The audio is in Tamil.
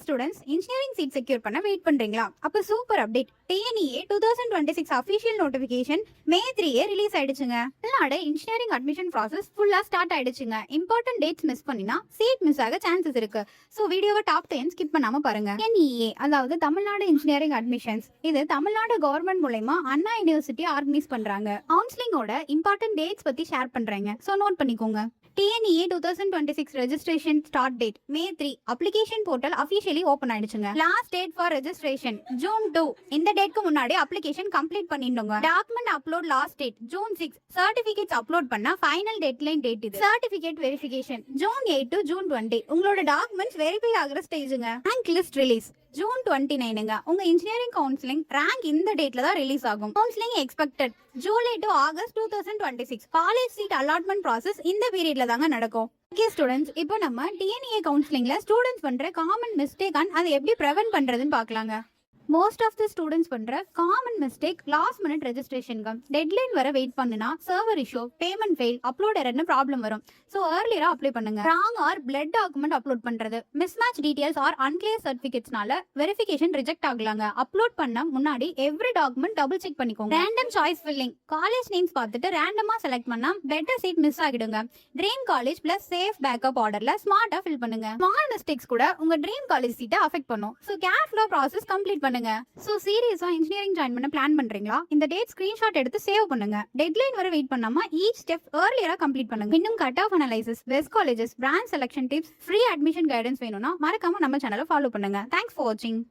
ஸ்டூடெண்ட்ஸ் இன்ஜினியரிங் சீட் செக்யூர் பண்ண வெயிட் பண்றீங்களா? அப்ப super update. TNEA 2026 official notification May 3 release ஆயிடுச்சுங்க. தமிழ்நாடு இன்ஜினியரிங் அட்மிஷன் ப்ராசஸ் ஃபுல்லா ஸ்டார்ட் ஆயிடுச்சுங்க. இம்பார்ட்டன்ட் டேட்ஸ் மிஸ் பண்ணினா சீட் மிஸ் ஆக சான்சஸ் இருக்கு. சோ வீடியோவை டாப் 10 ஸ்கிப் பண்ணாம பாருங்க. டிஎன்இஏ அதாவது தமிழ்நாடு இன்ஜினியரிங் அட்மிஷன்ஸ், இது தமிழ்நாடு கவர்மெண்ட் மூலமா அண்ணா யூனிவர்சிட்டி ஆர்கனைஸ் பண்றாங்க. கவுன்சிலிங்கோட இம்பார்ட்டன்ட் டேட்ஸ் பத்தி ஷேர் பண்றாங்க. சோ நோட் பண்ணிக்கோங்க. TNEA 2026 registration start date May 3. Application portal officially open ஆயிடுச்சுங்க. Last date for registration June 2. இந்த டேட்க்கு முன்னாடி application complete பண்ணிடுங்க. Document upload last date June 6. Certificates upload பண்ணா final deadline date இது. Certificate verification June 8 to June 20. உங்களோட documents verify ஆகுற ஸ்டேஜ்ங்க. Rank list release June 29ங்க. உங்க இன்ஜினியரிங் கவுன்சிலிங் ரேங்க் இந்த டேட்ல தான் ரிலீஸ் ஆகும். Counselling expected July to August 2026. College seat allotment process இந்த பீரியட்ல தாங்க நடக்கும். ஓகே ஸ்டூடெண்ட்ஸ், இப்போ நம்ம டிஎன்இஏ கவுன்சிலிங்ல ஸ்டூடெண்ட்ஸ் பண்ற காமன் மிஸ்டேக் அண்ட் அதை எப்படி ப்ரிவென்ட் பண்றதுன்னு பார்க்கலாங்க. மோஸ்ட் ஆஃப் தி ஸ்டூடெண்ட்ஸ் பண்ற காமன் மிஸ்டேக் லாஸ்ட் மினிட் ரெஜிஸ்ட்ரேஷன்ங்க. டெட்லைன் வர வெயிட் பண்ணுனா server issue, payment fail, upload எரர்னு ப்ராப்ளம் வரும். சோ ஏர்லியரா அப்ளை பண்ணுங்க. Wrong or blurred document upload பண்றது, mismatch details or unclear சர்டிபிகேட்ஸ்னால verification reject ஆகலாங்க. அப்லோட் பண்ண முன்னாடி எவ்ரி டாக்குமெண்ட் டபுள் செக் பண்ணிக்கோங்க. Random choice filling, college names பார்த்துட்டு ரேண்டமா செலக்ட் பண்ணா பெட்டர் சீட் மிஸ் ஆகிடுங்க. Dream college plus safe backup ஆர்டர்ல ஸ்மார்ட்டா ஃபில் பண்ணுங்க. ஸ்மால் மிஸ்டேக்ஸ் கூட உங்க ட்ரீம் காலேஜ் சீட்டை அஃபெக்ட் பண்ணும். சோ கேர்ஃபுல்லா ப்ராசஸ் கம்ப்ளீட் பண்ணுங்க. சோ சீரியஸா இன்ஜினியரிங் ஜாயின் பண்ண பிளான் பண்றீங்களா? இந்த டேட் ஸ்கிரீன்ஷாட் எடுத்து சேவ் பண்ணுங்க. டெட்லைன் வர வெயிட் பண்ணாம ஈச் ஸ்டெப் ஏர்லியரா கம்ப்ளீட் பண்ணுங்க. இன்னும் cut off analysis, best colleges, branch selection tips, free admission guidance வேணும்னா மறக்காம நம்ம சேனலை ஃபாலோ பண்ணுங்க. தேங்க்ஸ் ஃபார் வாட்சிங்.